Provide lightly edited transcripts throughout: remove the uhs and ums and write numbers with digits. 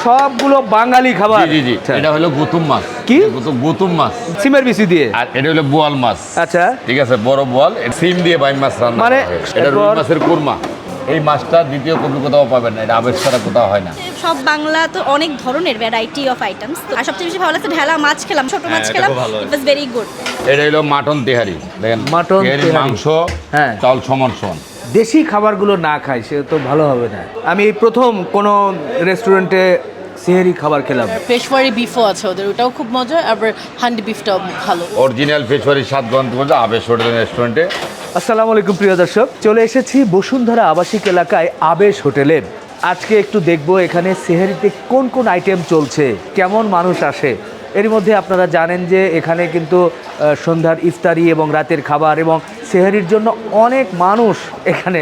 সবগুলো বাঙালি খাবার। জি জি, এটা হলো গুতুম মাছ। কি গুতুম মাছ? সিমের বিচি দিয়ে। আর এটা হলো বোয়াল মাছ। আচ্ছা, ঠিক আছে, বড় বোয়াল, সিম দিয়ে বাইম মাছ রান্না মানে করা হয়। এটা রুই মাছের কুরমা। এই মাছটা দ্বিতীয় কবি কোথাও পাবেন না, এটা আবেশ ছাড়া কোথাও হয় না। সব বাংলা তো অনেক ধরনের ভ্যারাইটি অফ আইটেমস, আর সবচেয়ে বেশি ভালো লাগছে ঢেলা মাছ খেলাম, ছোট মাছ খেলাম, ইট ওয়াজ ভেরি গুড। এটা হলো মাটন তেহারি, দেখেন মাটন তেহারি, মাংস, হ্যাঁ, চাল সমান সমান। দেশি খাবারগুলো না খাই সে তো ভালো হবে না। আমি এই প্রথম কোনো রেস্টুরেন্টে সেহেরি খাবার খেলাম। পেশওয়ারি বিফও আছে ওদের, ওটাও খুব মজা, আবার হান্ডি বিফটাও ভালো। অরিজিনাল পেশওয়ারি স্বাদ গ্রহণ করছে আবেশ হোটেল রেস্টুরেন্টে। আসসালামু আলাইকুম প্রিয় দর্শক, চলে এসেছি বসুন্ধরা আবাসিক এলাকায় আবেশ হোটেলে। আজকে একটু দেখব এখানে সেহেরিতে কোন কোন আইটেম চলছে, কেমন মানুষ আসে। এর মধ্যে আপনারা জানেন যে এখানে কিন্তু সন্ধ্যার ইফতারি এবং রাতের খাবার এবং সেহেরির জন্য অনেক মানুষ এখানে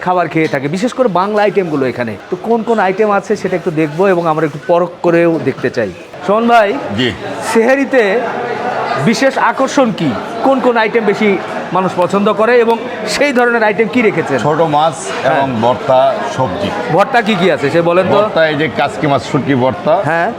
খাবার খেয়ে থাকে, বিশেষ করে বাংলা আইটেমগুলো এখানে। তো কোন কোন আইটেম আছে সেটা একটু দেখবো এবং আমরা একটু পরখ করেও দেখতে চাই। শোন ভাই, জি, সেহেরিতে বিশেষ আকর্ষণ কি? কোন কোন আইটেম বেশি মানুষ পছন্দ করে এবং সেই ধরনের আইটেম কি রেখেছেন? ছোট মাছ এবং ভর্তা, সবজি। ভর্তা কি কি আছে সে বলেন তো? ভর্তা এই যে কাচকি মাছ শুটকি ভর্তা, হ্যাঁ,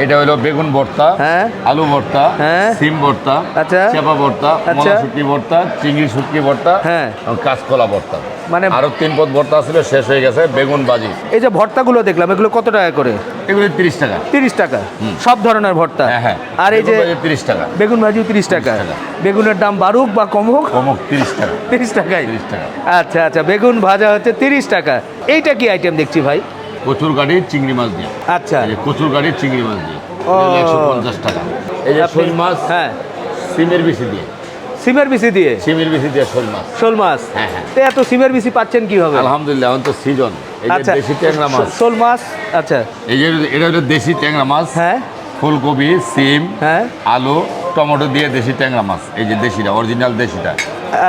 এটা হলো বেগুন ভর্তা, হ্যাঁ, আলু ভর্তা, হ্যাঁ, সিম ভর্তা, আচ্ছা, চেপা ভর্তা, আচ্ছা, মলা শুটকি ভর্তা, চিংড়ি শুটকি ভর্তা, হ্যাঁ, এবং কাঁচকলা ভর্তা। মানে আরো 3 পদ ভর্তা ছিল, শেষ হয়ে গেছে। বেগুন ভাজি। এই যে ভর্তাগুলো দেখলাম, এগুলো কত টাকা করে? এগুলো 30 টাকা। 30 টাকা সব ধরনের ভর্তা? হ্যাঁ হ্যাঁ। আর এই যে 30 টাকা বেগুন ভাজিও 30 টাকা। 30 টাকা। বেগুনের দাম বাড়ুক বা কমুক, কমক 30 টাকা। 30 টাকাই। 30 টাকা। আচ্ছা আচ্ছা, বেগুন ভাজা হচ্ছে 30 টাকা। এইটা কি আইটেম দেখছি ভাই? কচুর গাড়ির চিংড়ি মাছ দিয়ে। আচ্ছা, এই যে কচুর গাড়ির চিংড়ি মাছ দিয়ে, ও। 150 টাকা। এই যে শোল মাছ, হ্যাঁ, সিমের বিচি দিয়ে। সিমের বিচি দিয়ে? সিমের বিচি দিয়ে শোল মাছ। শোল মাছ? হ্যাঁ হ্যাঁ। তো এত সিমের বিচি পাচ্ছেন কিভাবে? আলহামদুলিল্লাহ, এখন তো সিজন। এই যে আচ্ছা, দেশি ট্যাংরা মাছ। শোল মাছ, আচ্ছা, এই যে এটা হলো দেশি ট্যাংরা মাছ। হ্যাঁ, ফুলকপি, সিম, হ্যাঁ, আলু, টমেটো দিয়ে দেশি ট্যাংরা মাছ। এই যে দেশিটা, অরিজিনাল দেশিটা।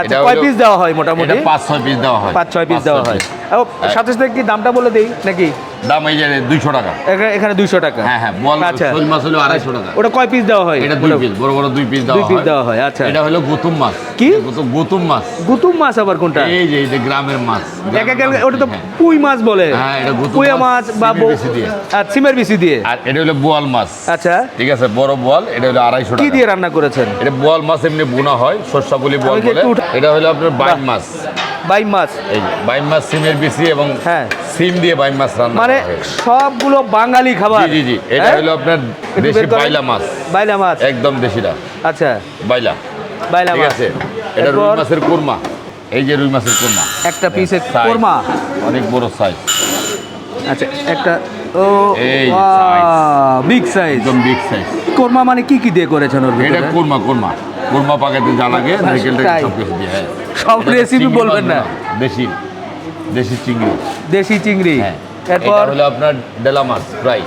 আচ্ছা, কয় পিস দেওয়া হয় মোটামুটি? এটা 5-6 পিস দেওয়া হয়। 5-6 পিস দেওয়া হয়। ও, সাথে সাথে কি দামটা বলে দেই নাকি? দাম এই যে 200 টাকা। এখানে 200 টাকা? হ্যাঁ হ্যাঁ। বল আচ্ছা, শোল মাছ হলো 250 টাকা। ওটা কয় পিস দেওয়া হয়? এটা 2 পিস, বড় বড় 2 পিস দেওয়া 2 হয়। পিস দেওয়া হয়। আচ্ছা, এটা হলো গুতুম মাছ। কি? গুতুম মাছ। গুতুম মাছ আবার কোনটা? এই যে গ্রামের মাছ। ওটা তো পুঁই মাছ বলে। হ্যাঁ, এটা গুতুম পুঁই মাছ বা সিমের বিচি দিয়ে। সিমের বিচি দিয়ে। আর এটা হলো বোয়াল মাছ। আচ্ছা, ঠিক আছে, বড় বোয়াল, এটা হলো 250 টাকা। কি দিয়ে রান্না করেছেন? এটা বোয়াল মাছ এমনি বোনা হয়, সরষাবলি বোয়াল বলে। এটা হলো আপনার বাইম মাছ। বাইম মাছ? এই যে বাইম মাছ, সিমের বিচি এবং হ্যাঁ, সিম দিয়ে বাইম মাছ রান্না মানে করা হয়। সবগুলো বাঙালি খাবার? জি জি জি। এটা হ্যাঁ? হলো আপনার একটু দেশি বের করেন। বাইলা মাছ। বাইলা মাছ? একদম দেশিটা আচ্ছা, বাইলা। বাইলা ঠিক মাছ। আছে, এটা রুই এরপর মাছের কুরমা। এই যে রুই মাছের কুরমা, একটা পিসের Size, কোরমা? অনেক বড় সাইজ। আচ্ছা, একটা, ও এই বিগ সাইজ, একদম বিগ সাইজ। কোরমা মানে কি কি দিয়ে করেছেন ওর এটা ভিতরে? কুরমা কুরমা পাকাতে যা লাগে নারকেল তাই? সব কিছু দিয়ে। হ্যাঁ, সব এটা রেসিপি চিংড়ি বলবেন মাছ না? দেশি দেশি চিংড়ি। দেশি চিংড়ি। হ্যাঁ। এরপর এটা হলো আপনার ডেলা মাছ ফ্রাই।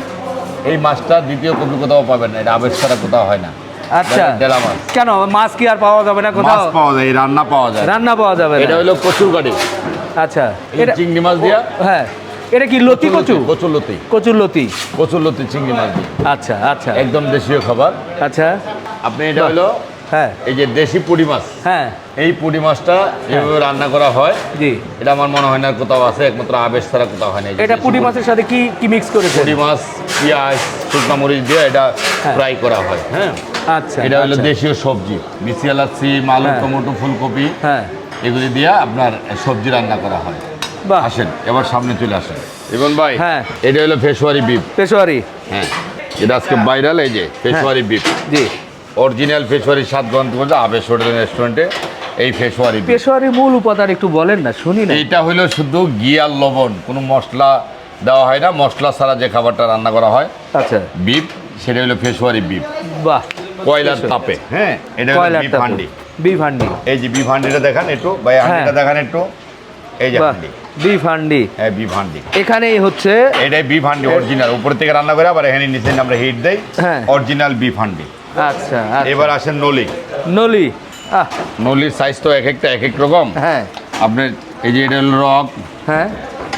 এই মাছটা দ্বিতীয় কবি কোথাও পাবেন না, এটা আবেশ ছাড়া কোথাও হয় না। আচ্ছা, ডেলা মাছ। কেন মাছ কি আর পাওয়া যাবে না কোথাও? মাছ পাওয়া যায়, রান্না পাওয়া যায়। রান্না পাওয়া যাবে না? এটা হলো কচুর গাড়ি। আচ্ছা, এই চিংড়ি মাছ দিয়া। হ্যাঁ, এটা কি লতি কচু? কচুর লতি। কচুর লতি? কচুর লতি চিংড়ি মাছ দিয়ে। আচ্ছা আচ্ছা, একদম দেশীয় খাবার। আচ্ছা, আপনি এটা বাহ। হলো হ্যাঁ এই যে দেশি পুঁটি মাছ। হ্যাঁ, এই পুঁটি মাছটা যেভাবে রান্না করা হয়, জি, এটা আমার মনে হয় না কোথাও আছে, একমাত্র আবেশ ছাড়া কোথাও হয় না। এই যে এটা দেশি পুঁটি মাছের সাথে কি কি মিক্স করেছেন? পুঁটি মাছ, পেঁয়াজ, শুকনো মরিচ দিয়ে এটা হ্যাঁ। ফ্রাই করা হয়। হ্যাঁ, আচ্ছা, এটা হলো আচ্ছা। দেশীয় সবজি, মিশিয়ালা সিম, আলু, হ্যাঁ। টমেটো, ফুলকপি, হ্যাঁ, এগুলি দিয়ে আপনার সবজি রান্না করা হয়। বাহ, আসেন এবার সামনে চলে আসেন এবং ভাই। হ্যাঁ। এটা হলো পেশোয়ারি বিফ। পেশোয়ারি? হ্যাঁ, এটা আজকে ভাইরাল। এই যে পেশোয়ারি বিফ, জি, অরিজিনাল পেশোয়ারি স্বাদ গ্রহণ করছে আবেশ হোটেল রেস্টুরেন্টে। এই পেশোয়ারি বিফ, পেশোয়ারির মূল উপাদান একটু বলেন না, শুনি না। এইটা হলো শুধু ঘি আর লবণ, কোনো মশলা দেওয়া হয় না। মশলা ছাড়া যে খাবারটা রান্না করা হয় আচ্ছা, বিফ, সেটা হলো পেশোয়ারি বিফ। বাহ, কয়লার তাপে। হ্যাঁ, এটা হলো কয়লার বিফ তাপে। হান্ডি। বিফ হান্ডি? এই যে বিফ হান্ডিটা দেখান একটু ভাই, হান্ডিটা দেখান একটু। এই যে বাহ, হান্ডি, বিফ হান্ডি। হ্যাঁ বিফ হান্ডি। এখানেই হচ্ছে এটাই বিফ হান্ডি অরিজিনাল, উপর থেকে রান্না করে আবার এখানে নিচে আমরা হিট দেই। হ্যাঁ। Original beef handi. আচ্ছা, এবার আসেন নলি। নলি? আহ, নলির সাইজ তো এক একটা এক এক রকম। হ্যাঁ আপনার এই যে এটা হলো রক। হ্যাঁ,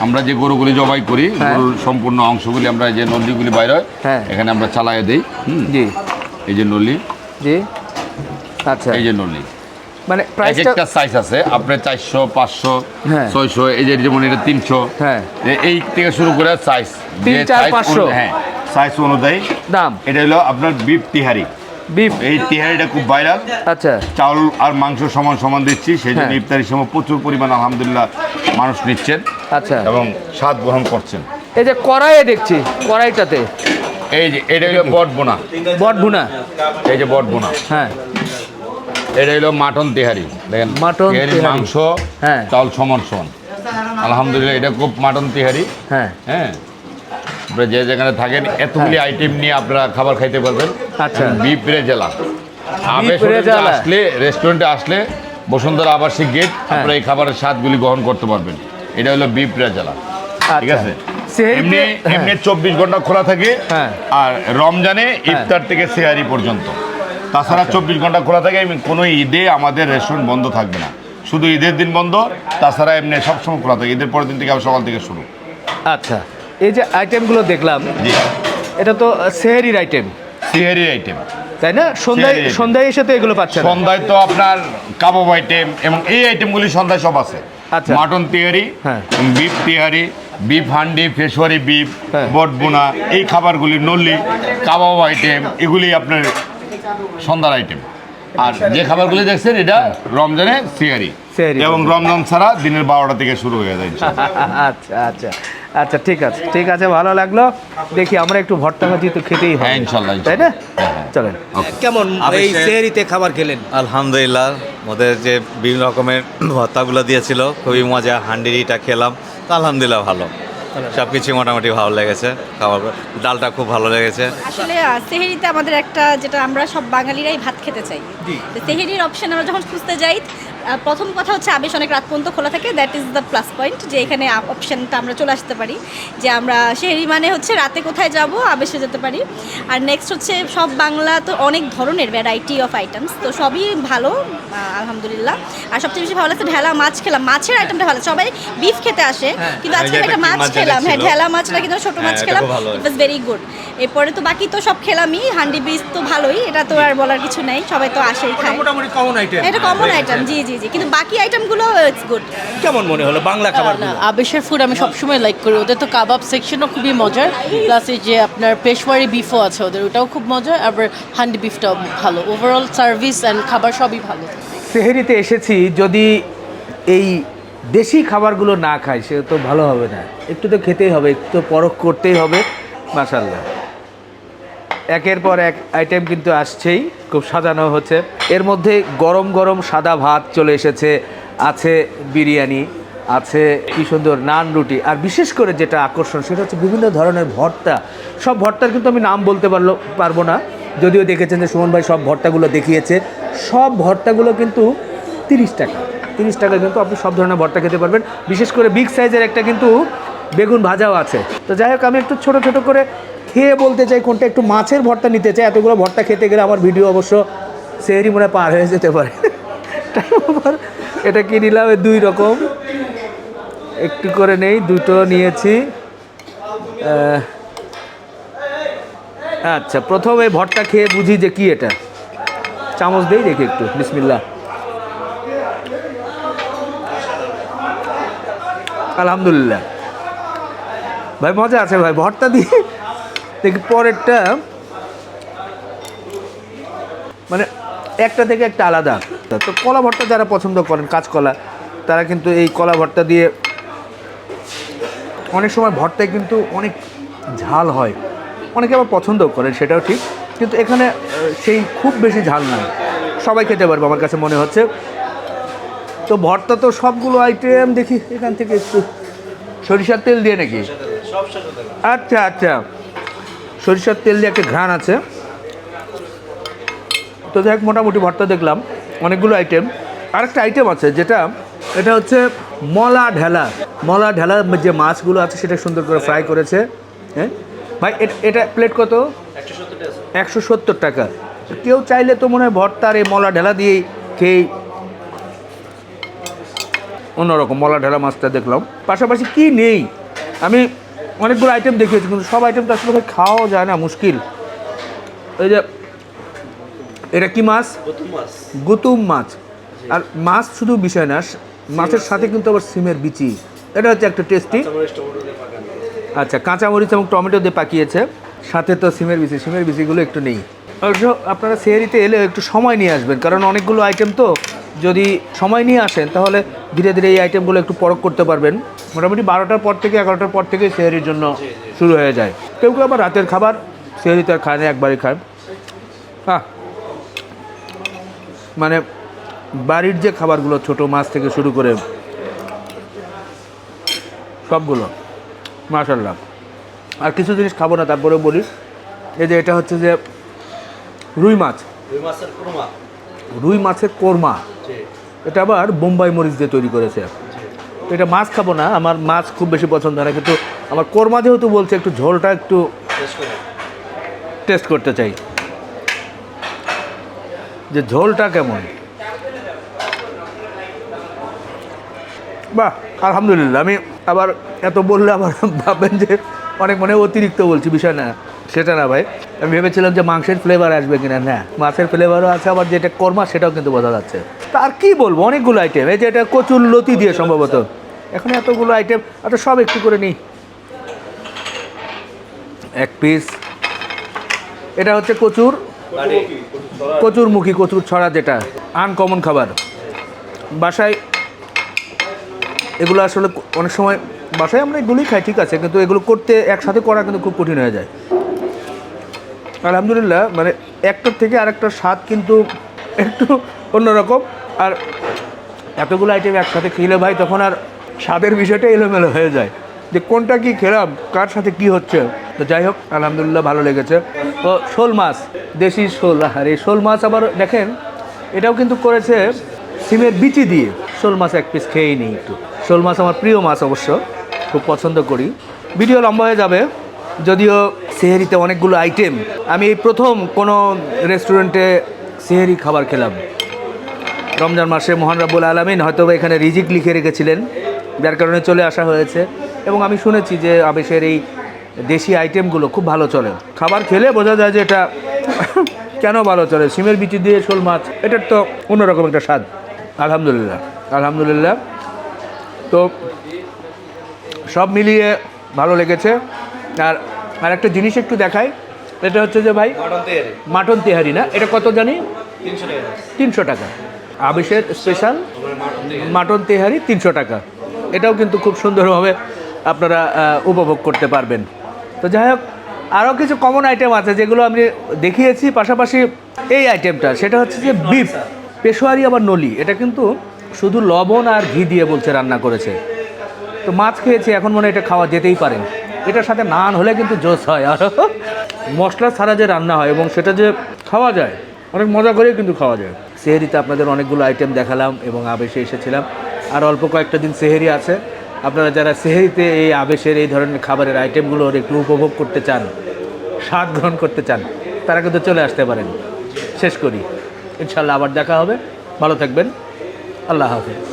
আমরা যে গরুগুলি জবাই করি, হ্যাঁ। গরুর সম্পূর্ণ অংশগুলি আমরা যে নদীগুলি বাইর হয়, হ্যাঁ। এখানে আমরা চালাইয়ে দিই। জি এই যে নলি, জি, আচ্ছা, এই যে নলি। মানে এক প্রাইসটা? একটা সাইজ আছে আপনার 400, 500, হ্যাঁ। 600, এই যে যেমন এটা 300। হ্যাঁ, এই থেকে শুরু করে সাইজ 3, 4, 500। হ্যাঁ, সাইজ অনুযায়ী দাম। এটা হলো আপনার বিফ তিহারি। বিফ, এই তিহারিটা খুব ভাইরাল। আচ্ছা চাউল আর মাংস সমান সমান দিচ্ছি, সেই জন্য হ্যাঁ। ইফতারির সময় প্রচুর পরিমাণ আলহামদুলিল্লাহ মানুষ নিচ্ছেন আচ্ছা। এবং স্বাদ গ্রহণ করছেন। এই যে কড়াইয়ে দেখছি, কড়াইটাতে এই যে এটা হলো বট বোনা, বট ভুনা। এই যে বট বোনা, হ্যাঁ, এটা হলো মাটন তেহারি। দেখেন মাটন তেহারি তেহারি। মাংস, হ্যাঁ। চাউল সমান সমান। আলহামদুলিল্লাহ এটা খুব মাটন তেহারি। হ্যাঁ, হ্যাঁ, আপনারা যে যেখানে থাকেন এতগুলি আইটেম নিয়ে আপনারা খাবার খাইতে পারবেন। আচ্ছা। বিফ রেজালা আবেশ হোটেলে রেজালা। আসলে, রেস্টুরেন্টে আসলে বসুন্ধরা আবাসিক গেট, আপনারা এই খাবারের স্বাদগুলি গ্রহণ করতে পারবেন। এটা হলো বিফ রেজালা, ঠিক আচ্ছা। আছে। সেহরিতে- এমনি হ্যাঁ। এমনি 24 ঘন্টা খোলা থাকে। হ্যাঁ। আর রমজানে ইফতার থেকে সেহারি পর্যন্ত, তাছাড়া 24 ঘন্টা খোলা থাকে। কোনো ঈদে আমাদের রেস্টুরেন্ট বন্ধ থাকবে না, শুধু ঈদের দিন বন্ধ, তাছাড়া এমনি সবসময় খোলা থাকে। ঈদের পরের দিন থেকে আবার সকাল থেকে শুরু। আচ্ছা, এই যে আইটেমগুলো দেখলাম, জি, এটা তো সেহরির আইটেম, সেহারির আইটেম। তাই না? সন্ধ্যায় সেহরির item। সন্ধ্যায় এসে তো এগুলো পাচ্ছেন। সন্ধ্যায় তো আপনার কাবাব আইটেম এবং এই আইটেমগুলি সন্ধ্যায় সব আছে। আচ্ছা। মাটন তেহারি, হ্যাঁ। বিফ তেহারি, বিফ হান্ডি, পেশোয়ারি বিফ, হ্যাঁ। বটবোনা, এই খাবারগুলি, নল্লি, কাবাব আইটেম, এগুলি আপনার সন্ধ্যার আইটেম। আর যে খাবারগুলি দেখছেন এটা রমজানে সেহারি, সেহরি। এবং রমজান ছাড়া দিনের 12টা থেকে শুরু হয়ে যায় ইনশাআল্লাহ। আচ্ছা আচ্ছা আচ্ছা, ঠিক আছে ঠিক আছে, ভালো লাগলো। দেখি আমরা একটু ভর্তা ভাজি তো খেতেই হবে, হ্যাঁ, ইনশাল্লাহ, তাই না? হ্যাঁ, হ্যাঁ। চলেন। ওকে। কেমন এই সেহরিতে খাবার খেলেন? আলহামদুলিল্লাহ, ওদের যে বিভিন্ন রকমের ভর্তাগুলো দিয়েছিল খুবই মজা। হান্ডিটা খেলাম তো আলহামদুলিল্লাহ ভালো, সব কিছু মোটামুটি ভালো লেগেছে। খাবার ডালটা খুব ভালো লেগেছে। আসলে সেহেরিতে আমাদের একটা, যেটা আমরা সব বাঙালিরাই ভাত খেতে চাই, তো সেহেরির অপশন আমরা যখন খুঁজতে যাই, প্রথম কথা হচ্ছে আবেশ অনেক রাত পর্যন্ত খোলা থাকে। That is the plus point, যে এখানে অপশনটা আমরা চলে আসতে পারি, যে আমরা সেহেরি মানে হচ্ছে রাতে কোথায় যাব, আবেশে যেতে পারি। আর নেক্সট হচ্ছে সব বাংলা তো অনেক ধরনের ভ্যারাইটি অফ আইটেমস, তো সবই ভালো আলহামদুলিল্লাহ। আর সবচেয়ে বেশি ভালো লাগছে ঢেলা মাছ খেলাম, মাছের আইটেমটা ভালো। সবাই বিফ খেতে আসে, কিন্তু আজকে এই যে একটা একটা মাছ মাছ খেলাম। হ্যাঁ, ছিল। ঢেলা মাছটা কিন্তু ছোট মাছ এটা খেলাম, খুব ভালো ইট ওয়াজ ভেরি গুড। এরপরে তো বাকি তো সব খেলামই। হান্ডি বিচ তো ভালোই, এটা তো আর বলার কিছু নেই, সবাই তো আসেই খায়, মোটামুটি কমন আইটেম। এটা কমন আইটেম। জি জি জি, কিন্তু বাকি আইটেমগুলো ইটস গুড। কেমন মনে হলো বাংলা খাবার? না, আবেশের ফুড আমি সবসময় লাইক করি। ওদের তো কাবাব সেকশনও খুবই মজার, প্লাস এই যে আপনার পেশওয়ারি বিফও আছে ওদের, ওটাও খুব মজা। আবার হান্ডি বিফটাও ভালো। ওভারঅল সার্ভিস অ্যান্ড খাবার সবই ভালো। সেহরিতে এসেছি, যদি এই দেশি খাবারগুলো না খাই সে তো ভালো হবে না। একটু তো খেতেই হবে, একটু তো পরখ করতেই হবে। মাশাআল্লাহ, একের পর এক আইটেম কিন্তু আসছেই, খুব সাজানো হচ্ছে। এর মধ্যে গরম গরম সাদা ভাত চলে এসেছে, আছে বিরিয়ানি, আছে কি সুন্দর নান রুটি, আর বিশেষ করে যেটা আকর্ষণ সেটা হচ্ছে বিভিন্ন ধরনের ভর্তা। সব ভর্তার কিন্তু আমি নাম বলতে পারবো না, যদিও দেখেছেন যে সুমন ভাই সব ভর্তাগুলো দেখিয়েছে। সব ভর্তাগুলো কিন্তু 30 টাকা, 30 টাকা কিন্তু আপনি সব ধরনের ভর্তা খেতে পারবেন। বিশেষ করে বিগ সাইজের একটা কিন্তু বেগুন ভাজাও আছে। তো যাই হোক, আমি একটু ছোট ছোট করে খেয়ে বলতে চাই কোনটা। একটু মাছের ভর্তা নিতে চাই, এতগুলো ভর্তা খেতে গেলে আমার ভিডিও অবশ্য সেহরি মনে হয় পার হয়ে যেতে পারে। এটা কি নিলাম, 2 রকম একটু করে নেই, 2টো নিয়েছি। আচ্ছা, প্রথমে ভর্তা খেয়ে বুঝি যে কি এটা। চামচ দেই দেখি একটু, বিসমিল্লাহ। আলহামদুলিল্লাহ ভাই, মজা আছে ভাই ভর্তা দিয়ে। দেখি পরেরটা, মানে একটা থেকে একটা আলাদা। তো কলা ভর্তা যারা পছন্দ করেন, কাঁচকলা, তারা কিন্তু এই কলা ভর্তা দিয়ে, অনেক সময় ভর্তায় কিন্তু অনেক ঝাল হয়, অনেকে আবার পছন্দও করেন, সেটাও ঠিক। কিন্তু এখানে সেই খুব বেশি ঝাল নয়, সবাই খেতে পারবে আমার কাছে মনে হচ্ছে। তো ভর্তা তো সবগুলো আইটেম দেখি, এখান থেকে একটু সরিষার তেল দিয়ে নাকি? আচ্ছা আচ্ছা, সরিষার তেল দিয়ে একটা ঘ্রাণ আছে। তো যাই হোক, মোটামুটি ভর্তা দেখলাম, অনেকগুলো আইটেম। আরেকটা আইটেম আছে যেটা, এটা হচ্ছে মলা ঢেলা। মলা ঢেলা যে মাছগুলো আছে সেটা সুন্দর করে ফ্রাই করেছে। হ্যাঁ ভাই, এটা প্লেট কত? 170 টাকা। কেউ চাইলে তো মনে হয় ভর্তার এই মলা ঢেলা দিয়েই খেয়ে অন্যরকম। মলা ঢেলা মাছটা দেখলাম, পাশাপাশি কি নেই। আমি অনেকগুলো আইটেম দেখিয়েছি, কিন্তু সব আইটেম তো আসলে খাওয়াও যায় না, মুশকিল। এই যে এটা কি মাছ? গুতুম মাছ। আর মাছ শুধু বিষয় না, মাছের সাথে কিন্তু আবার সিমের বিচি, এটা হচ্ছে একটা টেস্টি। আচ্ছা, কাঁচামরিচ এবং টমেটো দিয়ে পাকিয়েছে। সাথে তো সিমের বিচিগুলো একটু নেই। অবশ্য আপনারা সেহরিতে এলে একটু সময় নিয়ে আসবেন, কারণ অনেকগুলো আইটেম তো, যদি সময় নিয়ে আসেন তাহলে ধীরে ধীরে এই আইটেমগুলো একটু পরখ করতে পারবেন। মোটামুটি 12টার পর থেকে 11টার পর থেকে সেহরির জন্য শুরু হয়ে যায়। কেউ কেউ আবার রাতের খাবার সেহরিতে আর খায় না, একবারই খায়। মানে বাড়ির যে খাবারগুলো ছোট মাছ থেকে শুরু করে সবগুলো মাশাআল্লাহ। আর কিছু জিনিস খাবো না, তারপরে বলি, এই যে এটা হচ্ছে যে রুই মাছের কোরমা। এটা আবার বোম্বাই মরিচ দিয়ে তৈরি করেছে। এটা মাছ খাবো না, আমার মাছ খুব বেশি পছন্দ না, কিন্তু আমার কোরমা যেহেতু বলছে একটু ঝোলটা একটু টেস্ট করতে চাই যে ঝোলটা কেমন। বাহ, আলহামদুলিল্লাহ। আমি আবার এত বললে আবার ভাববেন যে অনেক মনে অতিরিক্ত বলছি, বিষয় না, সেটা না ভাই। আমি ভেবেছিলাম যে মাংসের ফ্লেভার আসবে কিনা, না, মাছের ফ্লেভারও আছে, আবার যেটা কোরমা সেটাও কিন্তু বোঝা যাচ্ছে। তার কি বলবো, অনেকগুলো আইটেম। এই যে এটা কচুর লতি দিয়ে সম্ভবত, এখন এতগুলো আইটেম, আচ্ছা সব একটু করে নিই। এক পিস, এটা হচ্ছে কচুরমুখী, কচুর ছড়া, যেটা আনকমন খাবার। বাসায় এগুলো আসলে অনেক সময় বাসায় আমরা এগুলোই খাই, ঠিক আছে, কিন্তু এগুলো করতে একসাথে করা কিন্তু খুব কঠিন হয়ে যায়। আলহামদুলিল্লাহ, মানে একটার থেকে আরেকটার স্বাদ কিন্তু একটু অন্যরকম। আর এতগুলো আইটেম একসাথে খেলে ভাই তখন আর স্বাদের বিষয়টা এলোমেলো হয়ে যায়, যে কোনটা কি খেলাম, কার সাথে কি হচ্ছে। তো যাই হোক, আলহামদুলিল্লাহ ভালো লেগেছে। তো শোল মাছ, দেশি শোল, আর এই শোল মাছ আবার দেখেন এটাও কিন্তু করেছে সিমের বিচি দিয়ে। শোল মাছ এক পিস খেয়েই নিই একটু। শোল মাছ আমার প্রিয় মাছ, অবশ্য খুব পছন্দ করি। ভিডিও লম্বা হয়ে যাবে, যদিও সেহরিতে অনেকগুলো আইটেম। আমি এই প্রথম কোনো রেস্টুরেন্টে সেহরি খাবার খেলাম। রমজান মাসে মহান রাব্বুল আলামিন হয়তো এখানে রিজিক লিখে রেখেছিলেন, যার কারণে চলে আসা হয়েছে। এবং আমি শুনেছি যে আবেশের এই দেশি আইটেমগুলো খুব ভালো চলে। খাবার খেলে বোঝা যায় যে এটা কেন ভালো চলে। সিমের বিচি দিয়ে শোল মাছ, এটার তো অন্যরকম একটা স্বাদ। আলহামদুলিল্লাহ, আলহামদুলিল্লাহ। তো সব মিলিয়ে ভালো লেগেছে। আর একটা জিনিস একটু দেখাই, এটা হচ্ছে যে ভাই মাটন তেহারি না, এটা কত জানি? 300 টাকা। আবেশের স্পেশাল মাটন তেহারি 300 টাকা। এটাও কিন্তু খুব সুন্দরভাবে আপনারা উপভোগ করতে পারবেন। তো যাই হোক, আরও কিছু কমন আইটেম আছে যেগুলো আমি দেখিয়েছি, পাশাপাশি এই আইটেমটা, সেটা হচ্ছে যে বিফ পেশোয়ারি আবার নলি। এটা কিন্তু শুধু লবণ আর ঘি দিয়ে বলছে রান্না করেছে। তো মাছ খেয়েছি, এখন মনে হয় এটা খাওয়া যেতেই পারে। এটার সাথে নান হলে কিন্তু জোশ হয়, আর মশলা ছাড়া যে রান্না হয় এবং সেটা যে খাওয়া যায়, অনেক মজা করেই কিন্তু খাওয়া যায়। সেহরিতে আপনাদের অনেকগুলো আইটেম দেখালাম এবং আবেশে এসেছিলাম। আর অল্প কয়েকটা দিন সেহরি আছে। আপনারা যারা সেহরিতে এই আবেশের এই ধরনের খাবারের আইটেমগুলোর একটু উপভোগ করতে চান, স্বাদ গ্রহণ করতে চান, তারা কিন্তু চলে আসতে পারেন। শেষ করি, ইনশাল্লাহ আবার দেখা হবে। ভালো থাকবেন, আল্লাহ হাফেজ।